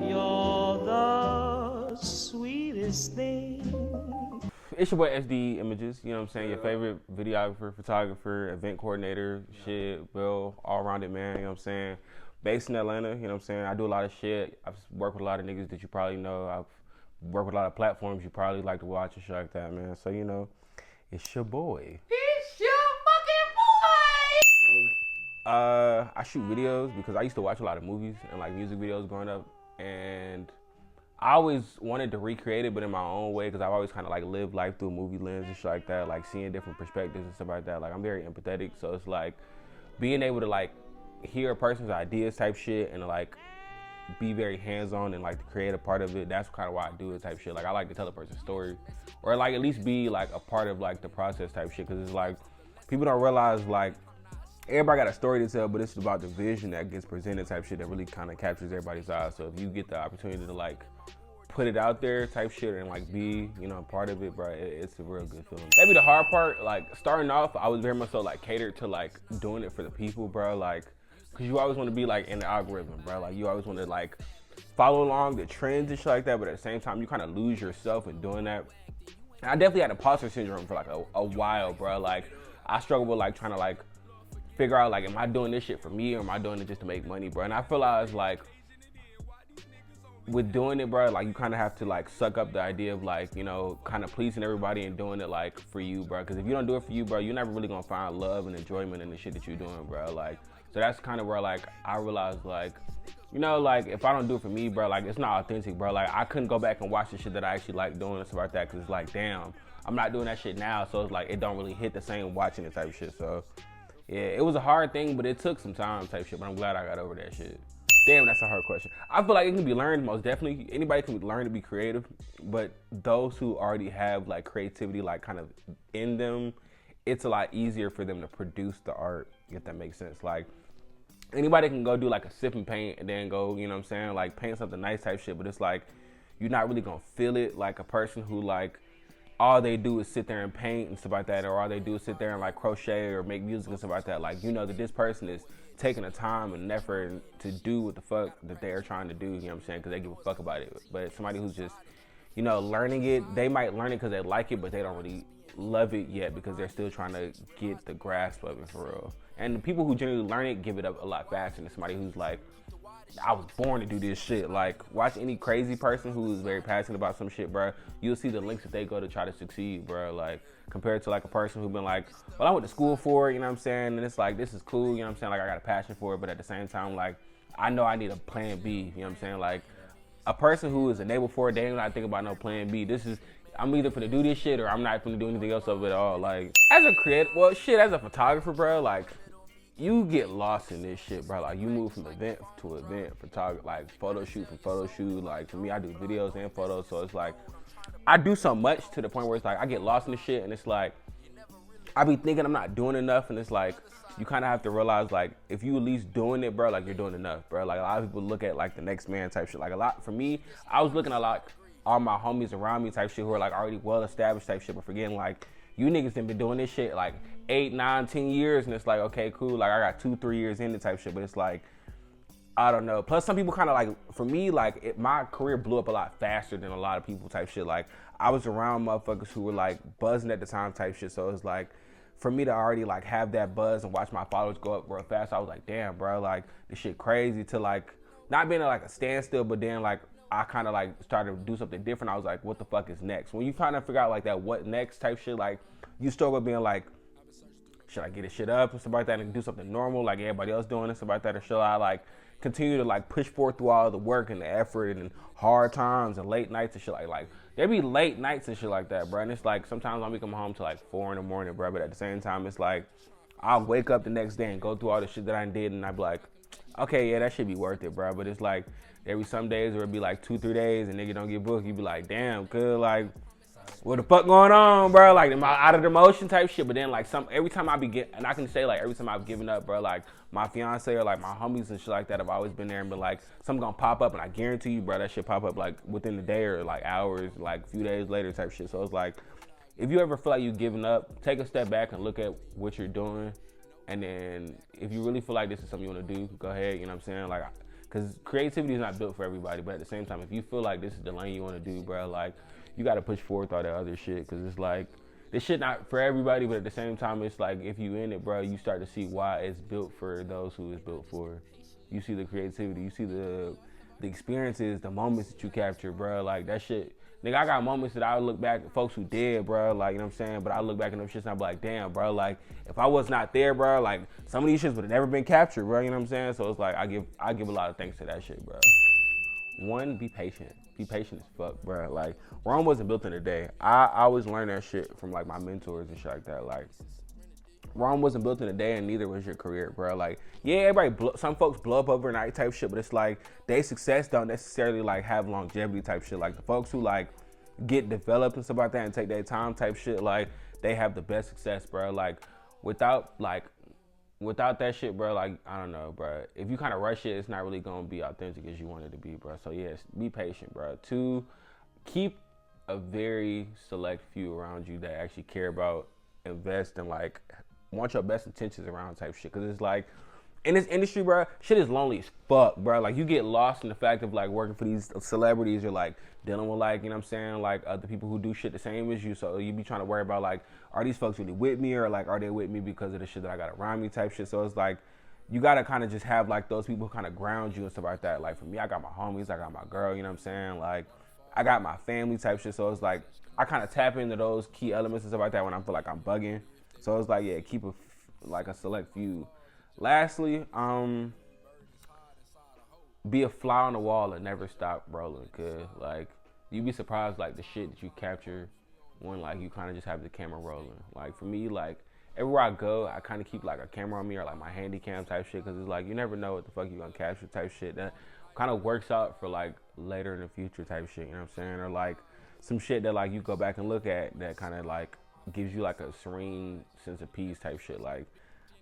You're the sweetest thing. It's your boy SD Images, you know what I'm saying? Your favorite videographer, photographer, event coordinator, shit, well, all-rounded man, you know what I'm saying? Based in Atlanta, you know what I'm saying? I do a lot of shit. I've worked with a lot of niggas that you probably know. I've worked with a lot of platforms you probably like to watch and shit like that, man. So, you know, it's your boy. It's your fucking boy. I shoot videos because I used to watch a lot of movies and like music videos growing up, and I always wanted to recreate it, but in my own way, because I've always kind of like lived life through a movie lens and shit like that, like seeing different perspectives and stuff like that. Like I'm very empathetic, so it's like being able to like hear a person's ideas type shit and like be very hands-on and like to create a part of it. That's kind of why I do it type shit. Like I like to tell a person's story, or like at least be like a part of like the process type shit, because it's like people don't realize like everybody got a story to tell, but it's about the vision that gets presented type shit that really kind of captures everybody's eyes. So if you get the opportunity to like put it out there type shit and like be, you know, part of it, bro, it's a real good feeling. Maybe the hard part, like starting off, I was very much so like catered to like doing it for the people, bro, like, cause you always want to be like in the algorithm, bro, like you always want to like follow along the trends and shit like that, but at the same time you kind of lose yourself in doing that. And I definitely had imposter syndrome for like a while, bro. Like I struggled with like trying to like figure out like, am I doing this shit for me or am I doing it just to make money, bro? And I realized like with doing it, bro, like you kind of have to like suck up the idea of like, you know, kind of pleasing everybody and doing it like for you, bro. Because if you don't do it for you, bro, you're never really gonna find love and enjoyment in the shit that you're doing, bro. Like, so that's kind of where like I realized like, you know, like if I don't do it for me, bro, like it's not authentic, bro. Like I couldn't go back and watch the shit that I actually like doing and stuff like that, because it's like, damn, I'm not doing that shit now, so it's like it don't really hit the same watching it type of shit. So yeah, it was a hard thing, but it took some time type shit, but I'm glad I got over that shit. Damn, that's a hard question. I feel like it can be learned, most definitely. Anybody can learn to be creative, but those who already have like creativity like kind of in them, it's a lot easier for them to produce the art, if that makes sense. Like anybody can go do like a sip and paint and then go, you know what I'm saying, like paint something nice type shit, but it's like you're not really gonna feel it like a person who like all they do is sit there and paint and stuff like that, or all they do is sit there and like crochet or make music and stuff like that. Like, you know that this person is taking the time and effort to do what the fuck that they're trying to do, you know what I'm saying, because they give a fuck about it. But somebody who's just, you know, learning it, they might learn it because they like it, but they don't really love it yet because they're still trying to get the grasp of it for real. And the people who generally learn it give it up a lot faster than somebody who's like, I was born to do this shit. Like, watch any crazy person who is very passionate about some shit, bro. You'll see the links that they go to try to succeed, bro. Like, compared to like a person who's been like, well, I went to school for it, you know what I'm saying? And it's like, this is cool, you know what I'm saying? Like, I got a passion for it, but at the same time, like, I know I need a plan B, you know what I'm saying? Like, a person who is enabled for it, they ain't not think about no plan B. This is, I'm either finna do this shit or I'm not finna do anything else of it at all. Like, as a creator, well, shit, as a photographer, bro, like, you get lost in this shit, bro. Like, you move from event to event, photography, like photo shoot from photo shoot. Like, for me, I do videos and photos, so it's like I do so much to the point where it's like I get lost in the shit, and it's like I be thinking I'm not doing enough, and it's like you kind of have to realize like if you at least doing it, bro, like you're doing enough, bro. Like a lot of people look at like the next man type shit. Like a lot for me, I was looking at like all my homies around me type shit who are like already well established type shit, but forgetting like you niggas done been doing this shit like 8, 9, 10 years, and it's like, okay, cool. Like I got 2, 3 years into type shit, but it's like, I don't know. Plus some people kind of like, for me, like my career blew up a lot faster than a lot of people type shit. Like I was around motherfuckers who were like buzzing at the time type shit. So it's like, for me to already like have that buzz and watch my followers go up real fast, I was like, damn, bro, like this shit crazy, to like not being at like a standstill, but then like I kind of like started to do something different. I was like, what the fuck is next? When you kind of figure out like that what next type shit, like you start with being like, should I get this shit up and stuff like that and do something normal like everybody else doing and stuff like that, or should I like continue to like push forth through all the work and the effort and hard times and late nights and shit like there be late nights and shit like that, bro. And it's like sometimes I'll be coming home to like 4 in the morning, bro. But at the same time, it's like I'll wake up the next day and go through all the shit that I did, and I'd be like, okay, yeah, that should be worth it, bro. But it's like there be some days where it be like 2, 3 days and nigga don't get booked. You be like, damn, good, like, what the fuck going on, bro? Like, am I out of the motion type shit? But then like every time I be and I can say like every time I've given up, bro, like my fiance or like my homies and shit like that have always been there and been like, something gonna pop up, and I guarantee you, bro, that shit pop up like within the day or like hours, like a few days later type shit. So it's like, if you ever feel like you're giving up, take a step back and look at what you're doing And then if you really feel like this is something you want to do, go ahead, you know what I'm saying? Like, because creativity is not built for everybody, but at the same time, if you feel like this is the lane you want to do, bro, like, you got to push forth all that other shit, because it's like, this shit not for everybody, but at the same time, it's like, if you in it, bro, you start to see why it's built for those who it's built for. You see the creativity, you see the experiences, the moments that you capture, bro, like, that shit. Nigga, I got moments that I look back at folks who did, bro, like, you know what I'm saying? But I look back at them shits and I'm like, damn, bro, like, if I was not there, bro, like, some of these shits would have never been captured, bro, you know what I'm saying? So it's like, I give a lot of thanks to that shit, bro. One, be patient. Be patient as fuck, bro. Like, Rome wasn't built in a day. I always learned that shit from, like, my mentors and shit like that. Like, Rome wasn't built in a day, and neither was your career, bro. Like, yeah, some folks blow up overnight type shit, but it's like, their success don't necessarily, like, have longevity type shit. Like, the folks who, like, get developed and stuff like that and take their time type shit, like, they have the best success, bro. Like, without that shit, bro, like, I don't know, bro. If you kind of rush it, it's not really going to be authentic as you want it to be, bro. So, yes, be patient, bro. 2, keep a very select few around you that actually care about, invest, and, like, want your best intentions around type shit. Because it's like, in this industry, bro, shit is lonely as fuck, bro. Like, you get lost in the fact of, like, working for these celebrities. You're, like, dealing with, like, you know what I'm saying, like, other people who do shit the same as you. So you be trying to worry about, like, are these folks really with me, or, like, are they with me because of the shit that I got around me type shit. So it's like, you got to kind of just have, like, those people kind of ground you and stuff like that. Like, for me, I got my homies, I got my girl, you know what I'm saying? Like, I got my family type shit. So it's like, I kind of tap into those key elements and stuff like that when I feel like I'm bugging. So it's like, yeah, keep a select few. Lastly, be a fly on the wall and never stop rolling, cause like, you'd be surprised, like, the shit that you capture when, like, you kind of just have the camera rolling. Like, for me, like, everywhere I go, I kind of keep, like, a camera on me, or, like, my handy cam type shit, cause it's like, you never know what the fuck you gonna capture type shit. That kind of works out for, like, later in the future type shit, you know what I'm saying? Or, like, some shit that, like, you go back and look at that kind of, like, gives you, like, a serene sense of peace type shit. Like,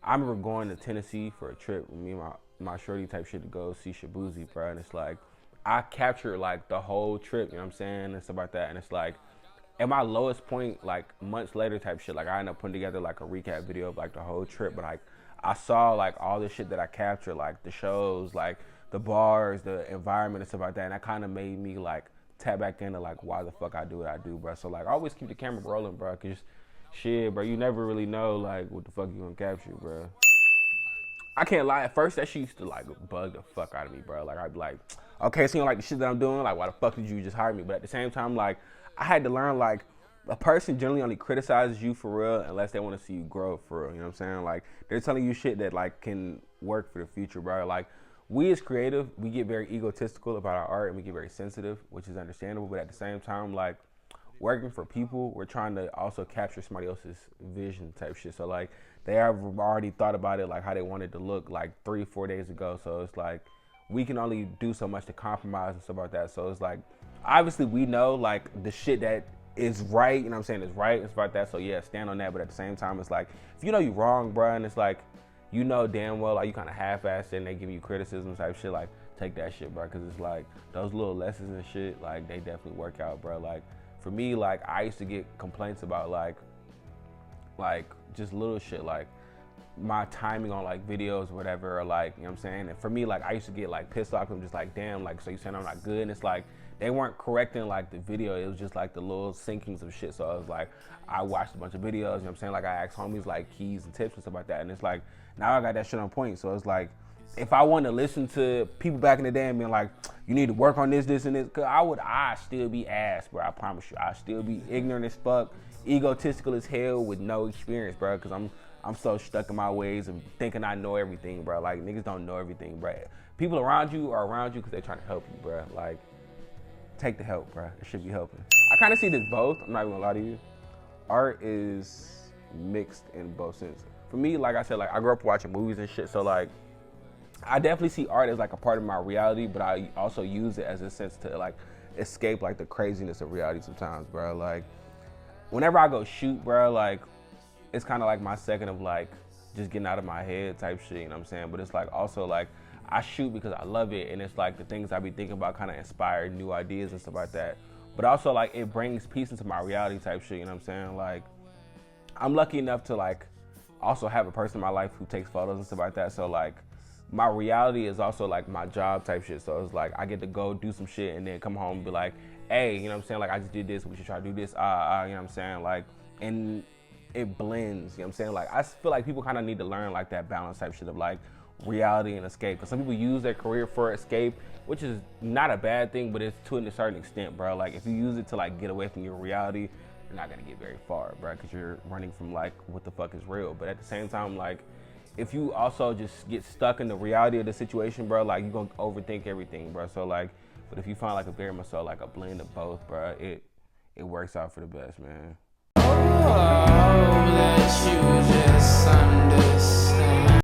I remember going to Tennessee for a trip with me and my shorty type shit to go see Shabuzi, bro. And it's like, I captured, like, the whole trip, you know what I'm saying? And stuff like that. And it's like, at my lowest point, like, months later type shit, like, I ended up putting together, like, a recap video of, like, the whole trip. But, like, I saw, like, all the shit that I captured, like, the shows, like, the bars, the environment and stuff like that. And that kind of made me, like, tap back into, like, why the fuck I do what I do, bro. So, like, I always keep the camera rolling, bro, because shit, bro, you never really know, like, what the fuck you gonna capture, bro. I can't lie, at first that shit used to, like, bug the fuck out of me, bro. Like, I'd be like, okay, so you don't like the shit that I'm doing? Like, why the fuck did you just hire me? But at the same time, like, I had to learn, like, a person generally only criticizes you for real unless they want to see you grow for real, you know what I'm saying? Like, they're telling you shit that, like, can work for the future, bro. Like, we as creative, we get very egotistical about our art, and we get very sensitive, which is understandable. But at the same time, like, working for people, we're trying to also capture somebody else's vision type shit. So, like, they have already thought about it, like, how they wanted to look, like, 3-4 days ago. So it's like, we can only do so much to compromise and stuff like that. So it's like, obviously we know, like, the shit that is right, you know what I'm saying, is right and stuff like that. So yeah, stand on that. But at the same time, it's like, if you know you're wrong, bro, and it's like, you know damn well, like, you kind of half-assed it and they give you criticism type shit, like, take that shit, bro. Because it's like, those little lessons and shit, like, they definitely work out, bro. Like, for me, like, I used to get complaints about, like just little shit, like my timing on, like, videos or whatever, or, like, you know what I'm saying? And for me, like, I used to get, like, pissed off. I'm just like, damn, like, so you saying I'm not good? And it's like, they weren't correcting, like, the video. It was just, like, the little sinkings of shit. So I was like, I watched a bunch of videos, you know what I'm saying? Like, I asked homies, like, keys and tips and stuff like that. And it's like, now I got that shit on point. So it's like, if I wanted to listen to people back in the day and being like, you need to work on this, and this, cause I still be ass, bro. I promise you. I still be ignorant as fuck, egotistical as hell with no experience, bro. Cause I'm so stuck in my ways of thinking I know everything, bro. Like, niggas don't know everything, bro. People around you are around you cause they're trying to help you, bro. Like, take the help, bro. It should be helping. I kind of see this both. I'm not even gonna lie to you. Art is mixed in both senses. For me, like I said, like, I grew up watching movies and shit, so, like, I definitely see art as, like, a part of my reality, but I also use it as a sense to, like, escape, like, the craziness of reality sometimes, bro. Like, whenever I go shoot, bro, like, it's kind of like my second of, like, just getting out of my head type shit, you know what I'm saying? But it's, like, also, like, I shoot because I love it, and it's, like, the things I be thinking about kind of inspire new ideas and stuff like that. But also, like, it brings peace into my reality type shit, you know what I'm saying? Like, I'm lucky enough to, like, also have a person in my life who takes photos and stuff like that. So like my reality is also like my job type shit. So it's like I get to go do some shit and then come home and be like, hey, you know what I'm saying? Like I just did this, we should try to do this. You know what I'm saying? Like, and it blends, you know what I'm saying? Like I feel like people kind of need to learn like that balance type shit of like reality and escape. Because some people use their career for escape, which is not a bad thing, but it's to a certain extent, bro. Like if you use it to like get away from your reality, you're not gonna get very far, bro, because you're running from like what the fuck is real. But at the same time, like if you also just get stuck in the reality of the situation, bro, like you're gonna overthink everything, bro. So like, but if you find like a very much so like a blend of both, bro, it works out for the best, man. Oh, that you just understand.